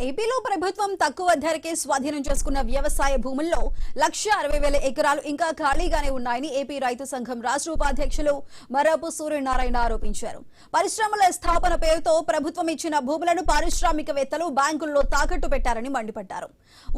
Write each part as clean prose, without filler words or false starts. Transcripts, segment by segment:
ఏపీలో ప్రభుత్వం తక్కువ ధరకే స్వాధీనం చేసుకున్న వ్యవసాయ భూముల్లో 1,60,000 ఎకరాలు ఇంకా ఖాళీగానే ఉన్నాయని ఏపీ రైతు సంఘం రాష్ట్ర ఉపాధ్యక్షులు మరపు సూర్యనారాయణ ఆరోపించారు. పరిశ్రమల స్థాపన పేరుతో ప్రభుత్వం ఇచ్చిన భూములను పారిశ్రామికవేత్తలు బ్యాంకుల్లో తాకట్టు పెట్టారని మండిపడ్డారు.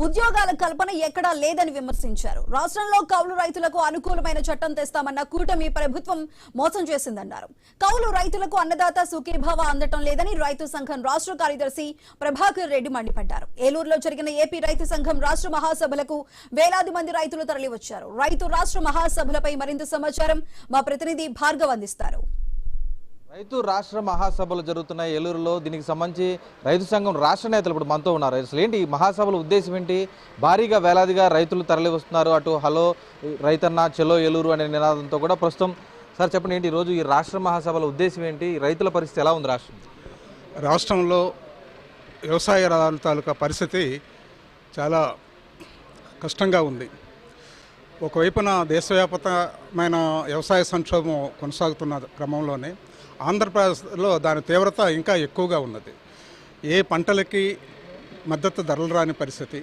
ఉద్యోగాల కల్పన ఎక్కడా లేదని విమర్శించారు. రాష్ట్రంలో కౌలు రైతులకు అనుకూలమైన చట్టం తెస్తామన్న కూటమి ప్రభుత్వం మోసం చేసిందన్నారు. కౌలు రైతులకు అన్నదాత సుఖీభావ అందటం లేదని రైతు సంఘం రాష్ట్ర కార్యదర్శి ప్రభాకర్ రెడ్డి మండిపడ్డారు. ఏలూరులో జరిగిన ఏపీ రైతు సంఘం రాష్ట్ర మహాసభలకు వేలాది మంది రైతులు తరలివచ్చారు. రైతు రాష్ట్ర మహాసభలపై మరింత సమాచారం మా ప్రతినిధి భార్గవ్ అందిస్తారు. రైతు రాష్ట్ర మహాసభలు జరుగుతున్న ఏలూరులో దీనికి సంబంధించి రైతు సంఘం రాష్ట్ర నేతలు ఇప్పుడు మనతో ఉన్నారు. అసలు ఏంటి ఈ మహాసభల ఉద్దేశం ఏంటి? భారీగా వేలాదిగా రైతులు తరలి వస్తున్నారు. అటు హలో రైతన్న చెలో ఏలూరు అనే నినాదంతో కూడా ప్రస్తుతం సార్ చెప్పండి, ఏంటి ఈరోజు ఈ రాష్ట్ర మహాసభల ఉద్దేశం ఏంటి? రైతుల పరిస్థితి ఎలా ఉంది? రాష్ట్రంలో వ్యవసాయ తాలూకా పరిస్థితి చాలా కష్టంగా ఉంది. ఒకవైపున దేశవ్యాప్తమైన వ్యవసాయ సంక్షోభం కొనసాగుతున్న క్రమంలోనే ఆంధ్రప్రదేశ్లో దాని తీవ్రత ఇంకా ఎక్కువగా ఉన్నది. ఏ పంటలకి మద్దతు ధరలు రాని పరిస్థితి,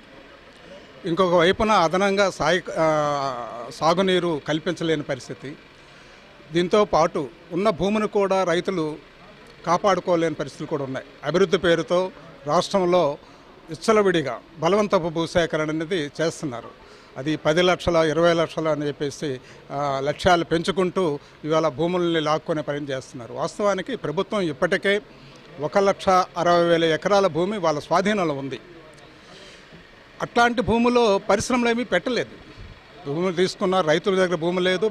ఇంకొక వైపున అదనంగా సాగునీరు కల్పించలేని పరిస్థితి, దీంతో పాటు ఉన్న భూమిని కూడా రైతులు కాపాడుకోలేని పరిస్థితులు కూడా ఉన్నాయి. అభివృద్ధి పేరుతో రాష్ట్రంలో విచ్చలవిడిగా బలవంతపు భూసేకరణ అనేది చేస్తున్నారు. అది 10 లక్షల 20 లక్షలు అని చెప్పేసి లక్ష్యాలు పెంచుకుంటూ ఇవాళ భూముల్ని లాక్కొనే పని చేస్తున్నారు. వాస్తవానికి ప్రభుత్వం ఇప్పటికే 1,60,000 ఎకరాల భూమి వాళ్ళ స్వాధీనంలో ఉంది. అట్లాంటి భూములో పరిశ్రమలు ఏమీ పెట్టలేదు. భూములు తీసుకున్న రైతుల దగ్గర భూమి లేదు,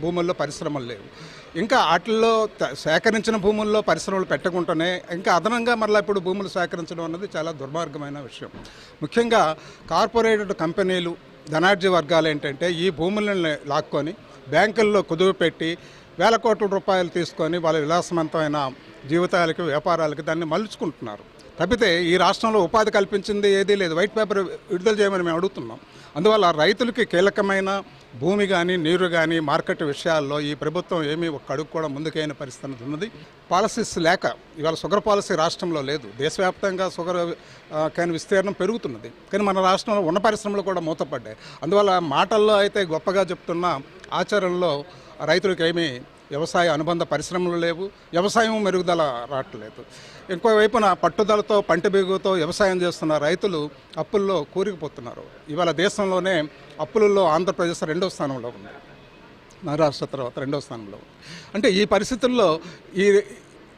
భూముల్లో పరిశ్రమలు లేవు. ఇంకా వాటిల్లో సేకరించిన భూముల్లో పరిశ్రమలు పెట్టకుండానే ఇంకా అదనంగా మరలా ఇప్పుడు భూములు సేకరించడం అన్నది చాలా దుర్మార్గమైన విషయం. ముఖ్యంగా కార్పొరేటెడ్ కంపెనీలు, ధనార్జీ వర్గాలు ఏంటంటే ఈ భూములను లాక్కొని బ్యాంకుల్లో కుదువ పెట్టి వేల కోట్ల రూపాయలు తీసుకొని వాళ్ళ విలాసవంతమైన జీవితాలకి వ్యాపారాలకి దాన్ని మలుచుకుంటున్నారు. తప్పితే ఈ రాష్ట్రంలో ఉపాధి కల్పించింది ఏదీ లేదు. వైట్ పేపర్ విడుదల చేయమని మేము అడుగుతున్నాం. అందువల్ల రైతులకి కీలకమైన భూమి కానీ నీరు కానీ మార్కెట్ విషయాల్లో ఈ ప్రభుత్వం ఏమీ ఒక అడుగు కూడా ముందుకైన పరిస్థితి ఉన్నది. పాలసీస్ లేక ఇవాళ షుగర్ పాలసీ రాష్ట్రంలో లేదు. దేశవ్యాప్తంగా షుగర్ కానీ విస్తీర్ణం పెరుగుతున్నది, కానీ మన రాష్ట్రంలో ఉన్న పరిశ్రమలు కూడా మూతపడ్డాయి. అందువల్ల మాటల్లో అయితే గొప్పగా చెప్తున్న ఆచరణలో రైతులకు ఏమీ వ్యవసాయ అనుబంధ పరిశ్రమలు లేవు, వ్యవసాయం మెరుగుదల రావట్లేదు. ఇంకోవైపున పట్టుదలతో పంటబిగుతో వ్యవసాయం చేస్తున్న రైతులు అప్పుల్లో కూరుకుపోతున్నారు. ఇవాళ దేశంలోనే అప్పులలో ఆంధ్రప్రదేశ్ 2వ స్థానంలో ఉంది, మహారాష్ట్ర తర్వాత 2వ స్థానంలో ఉంది. అంటే ఈ పరిస్థితుల్లో ఈ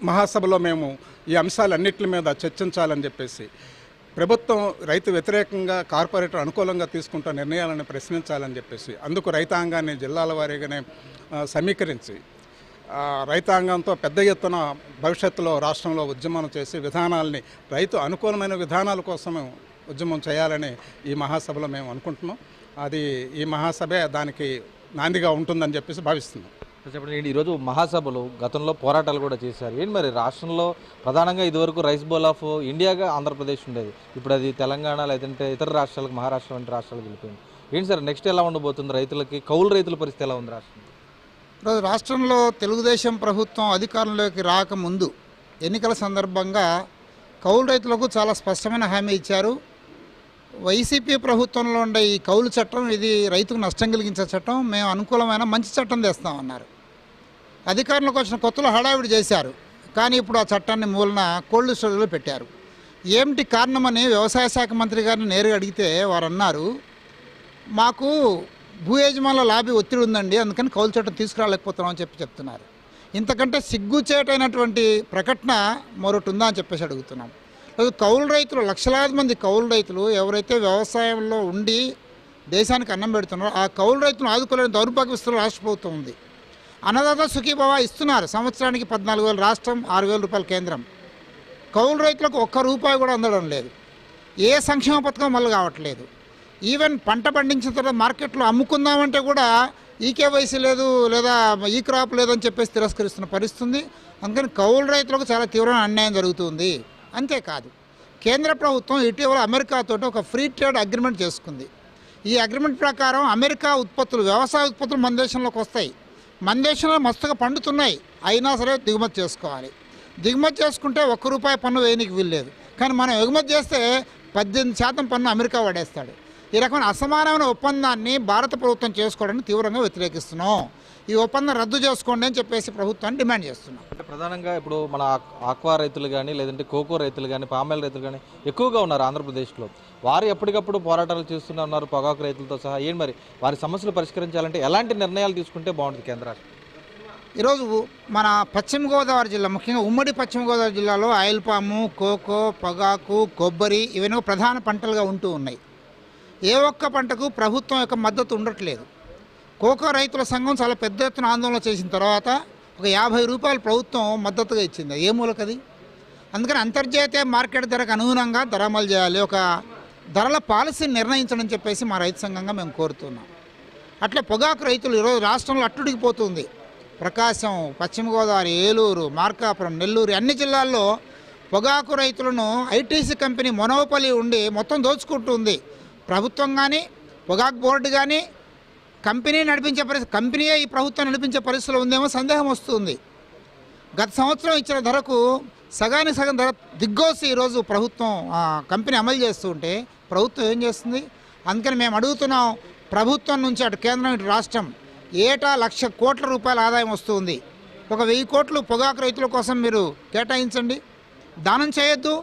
మహాసభలో మేము ఈ అంశాలన్నింటి మీద చర్చించాలని చెప్పేసి ప్రభుత్వం రైతు వ్యతిరేకంగా కార్పొరేటర్ అనుకూలంగా తీసుకుంటున్న నిర్ణయాలను ప్రశ్నించాలని చెప్పేసి అందుకు రైతాంగాన్ని జిల్లాల వారీగానే సమీకరించి రైతాంగంతో పెద్ద ఎత్తున భవిష్యత్తులో రాష్ట్రంలో ఉద్యమం చేసి విధానాలని రైతు అనుకూలమైన విధానాల కోసం ఉద్యమం చేయాలని ఈ మహాసభలో మేము అనుకుంటున్నాం. అది ఈ మహాసభే దానికి నాందిగా ఉంటుందని చెప్పేసి భావిస్తున్నాం. చెప్పండి, ఈరోజు మహాసభలు గతంలో పోరాటాలు కూడా చేశారు. ఏంటి మరి రాష్ట్రంలో ప్రధానంగా ఇదివరకు రైస్ బౌల్ ఆఫ్ ఇండియాగా ఆంధ్రప్రదేశ్ ఉండేది, ఇప్పుడు అది తెలంగాణ లేదంటే ఇతర రాష్ట్రాలకు, మహారాష్ట్ర వంటి రాష్ట్రాలకు వెళ్ళిపోయింది. ఏంటి సార్ నెక్స్ట్ ఎలా ఉండబోతుంది? రైతులకి కౌలు రైతుల పరిస్థితి ఎలా ఉంది రాష్ట్రం? ఈరోజు రాష్ట్రంలో తెలుగుదేశం ప్రభుత్వం అధికారంలోకి రాకముందు ఎన్నికల సందర్భంగా కౌలు రైతులకు చాలా స్పష్టమైన హామీ ఇచ్చారు. వైసీపీ ప్రభుత్వంలో ఉండే ఈ కౌలు చట్టం ఇది రైతుకు నష్టం కలిగించే చట్టం, మేము అనుకూలమైన మంచి చట్టం తెస్తామన్నారు. అధికారంలోకి వచ్చిన కొత్తలో హడావిడి చేశారు, కానీ ఇప్పుడు ఆ చట్టాన్ని మూలన కోల్డ్ స్టోరేజ్లో పెట్టారు. ఏమిటి కారణమని వ్యవసాయ శాఖ మంత్రి గారిని నేరుగా అడిగితే వారు అన్నారు, మాకు భూ యజమానుల లాబీ ఒత్తిడి ఉందండి, అందుకని కౌలు చట్టం తీసుకురాలేకపోతున్నామని చెప్తున్నారు. ఇంతకంటే సిగ్గుచేటైనటువంటి ప్రకటన మరొకటి ఉందా అని చెప్పేసి అడుగుతున్నాం. కౌలు రైతులు, లక్షలాది మంది కౌలు రైతులు ఎవరైతే వ్యవసాయంలో ఉండి దేశానికి అన్నం పెడుతున్నారో ఆ కౌలు రైతులను ఆదుకోలేని దౌర్భాగ్యస్తులు రాష్ట్ర ప్రభుత్వం ఉంది. అన్నదాత సుఖీభావ ఇస్తున్నారు, సంవత్సరానికి 14,000 రాష్ట్రం, 6,000 రూపాయలు కేంద్రం. కౌలు రైతులకు ₹1 కూడా అందడం లేదు. ఏ సంక్షేమ పథకం మళ్ళీ కావట్లేదు. ఈవెన్ పంట పండించిన తర్వాత మార్కెట్లో అమ్ముకుందామంటే కూడా ఈకేవైసీ లేదు, లేదా ఈ క్రాప్ లేదని చెప్పేసి తిరస్కరిస్తున్న పరిస్థితుంది. అందుకని కౌలు రైతులకు చాలా తీవ్రమైన అన్యాయం జరుగుతుంది. అంతేకాదు, కేంద్ర ప్రభుత్వం ఇటీవల అమెరికాతో ఒక ఫ్రీ ట్రేడ్ అగ్రిమెంట్ చేసుకుంది. ఈ అగ్రిమెంట్ ప్రకారం అమెరికా ఉత్పత్తులు, వ్యవసాయ ఉత్పత్తులు మన దేశంలోకి వస్తాయి. మన దేశంలో మస్తుగా పండుతున్నాయి, అయినా సరే దిగుమతి చేసుకోవాలి. దిగుమతి చేసుకుంటే ₹1 పన్ను వేయనికి వీల్లేదు. కానీ మనం ఎగుమతి చేస్తే 18% పన్ను అమెరికా పడేస్తాడు. ఈ రకమైన అసమానమైన ఒప్పందాన్ని భారత ప్రభుత్వం చేసుకోవడానికి తీవ్రంగా వ్యతిరేకిస్తున్నాం. ఈ ఒప్పందం రద్దు చేసుకోండి అని చెప్పేసి ప్రభుత్వాన్ని డిమాండ్ చేస్తున్నాం. అంటే ప్రధానంగా ఇప్పుడు మన ఆక్వా రైతులు కానీ లేదంటే కోకో రైతులు కానీ పామాయిల్ రైతులు కానీ ఎక్కువగా ఉన్నారు ఆంధ్రప్రదేశ్లో. వారు ఎప్పటికప్పుడు పోరాటాలు చేస్తూనే ఉన్నారు పొగాకు రైతులతో సహా. ఏం మరి వారి సమస్యలు పరిష్కరించాలంటే ఎలాంటి నిర్ణయాలు తీసుకుంటే బాగుంటుంది కేంద్ర రాష్ట్రం? ఈరోజు మన పశ్చిమ గోదావరి జిల్లా, ముఖ్యంగా ఉమ్మడి పశ్చిమ గోదావరి జిల్లాలో ఆయిల్ పాము, కోకో, పొగాకు, కొబ్బరి ఇవన్నీ ప్రధాన పంటలుగా ఉంటూ ఉన్నాయి. ఏ ఒక్క పంటకు ప్రభుత్వం యొక్క మద్దతు ఉండట్లేదు. కోకో రైతుల సంఘం చాలా పెద్ద ఎత్తున ఆందోళన చేసిన తర్వాత ఒక 50 రూపాయలు ప్రభుత్వం మద్దతుగా ఇచ్చింది. ఏ మూలకది? అందుకని అంతర్జాతీయ మార్కెట్ ధరకు అనుగుణంగా ధర అమలు చేయాలి, ఒక ధరల పాలసీని నిర్ణయించడం చెప్పేసి మా రైతు సంఘంగా మేము కోరుతున్నాం. అట్లే పొగాకు రైతులు ఈరోజు రాష్ట్రంలో అట్టుడికిపోతుంది. ప్రకాశం, పశ్చిమ గోదావరి, ఏలూరు, మార్కాపురం, నెల్లూరు అన్ని జిల్లాల్లో పొగాకు రైతులను ఐటీసీ కంపెనీ మొనోపలి ఉండి మొత్తం దోచుకుంటుంది. ప్రభుత్వం కానీ పొగాకు బోర్డు కానీ కంపెనీయే ఈ ప్రభుత్వం నడిపించే పరిస్థితిలో ఉందేమో సందేహం వస్తుంది. గత సంవత్సరం ఇచ్చిన ధరకు సగానికి సగం ధర దిగ్గోసి ఈరోజు ప్రభుత్వం కంపెనీ అమలు చేస్తుంటే ప్రభుత్వం ఏం చేస్తుంది? అందుకని మేము అడుగుతున్నాం, ప్రభుత్వం నుంచి అటు కేంద్రం ఇటు రాష్ట్రం ఏటా 1,00,000 కోట్ల రూపాయల ఆదాయం వస్తుంది. ఒక 1,000 కోట్లు పొగాకు రైతుల కోసం మీరు కేటాయించండి. దానం చేయొద్దు,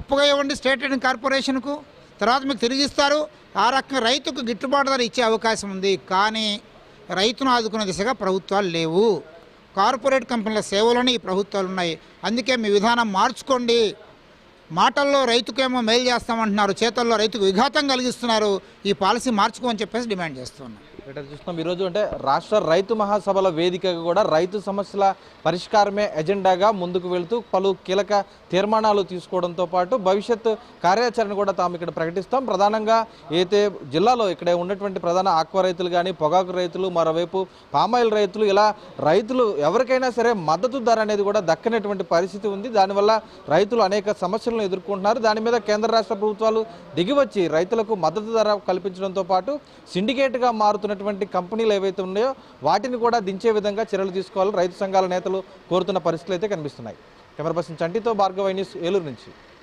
అప్పుగా ఇవ్వండి స్టేట్ ట్రేడింగ్ కార్పొరేషన్కు, తర్వాత మీకు తిరిగిస్తారు. ఆ రకంగా రైతుకు గిట్టుబాటు ధర ఇచ్చే అవకాశం ఉంది. కానీ రైతును ఆదుకునే దిశగా ప్రభుత్వాలు లేవు. కార్పొరేట్ కంపెనీల సేవలోనే ఈ ప్రభుత్వాలు ఉన్నాయి. అందుకే మీ విధానం మార్చుకోండి. మాటల్లో రైతుకేమో మేలు చేస్తామంటున్నారు, చేతల్లో రైతుకు విఘాతం కలిగిస్తున్నారు. ఈ పాలసీ మార్చుకోమని చెప్పేసి డిమాండ్ చేస్తున్నాం. చూస్తున్నాం ఈరోజు అంటే రాష్ట్ర రైతు మహాసభల వేదికగా కూడా రైతు సమస్యల పరిష్కారమే ఎజెండాగా ముందుకు వెళుతూ పలు కీలక తీర్మానాలు తీసుకోవడంతో పాటు భవిష్యత్ కార్యాచరణ కూడా తాము ఇక్కడ ప్రకటిస్తాం. ప్రధానంగా అయితే జిల్లాలో ఇక్కడ ఉన్నటువంటి ప్రధాన ఆక్వా రైతులు కానీ పొగాకు రైతులు, మరోవైపు పామాయిల్ రైతులు, ఇలా రైతులు ఎవరికైనా సరే మద్దతు ధర అనేది కూడా దక్కనటువంటి పరిస్థితి ఉంది. దానివల్ల రైతులు అనేక సమస్యలను ఎదుర్కొంటున్నారు. దాని మీద కేంద్ర రాష్ట్ర ప్రభుత్వాలు దిగివచ్చి రైతులకు మద్దతు ధర కల్పించడంతో పాటు సిండికేట్గా మారుతున్న కంపెనీలు ఏవైతే ఉన్నాయో వాటిని కూడా దించే విధంగా చర్యలు తీసుకోవాలని రైతు సంఘాల నేతలు కోరుతున్న పరిస్థితులు అయితే కనిపిస్తున్నాయి. కెమెరా పర్సన్ చంటితో భార్గవ న్యూస్, ఏలూరు నుంచి.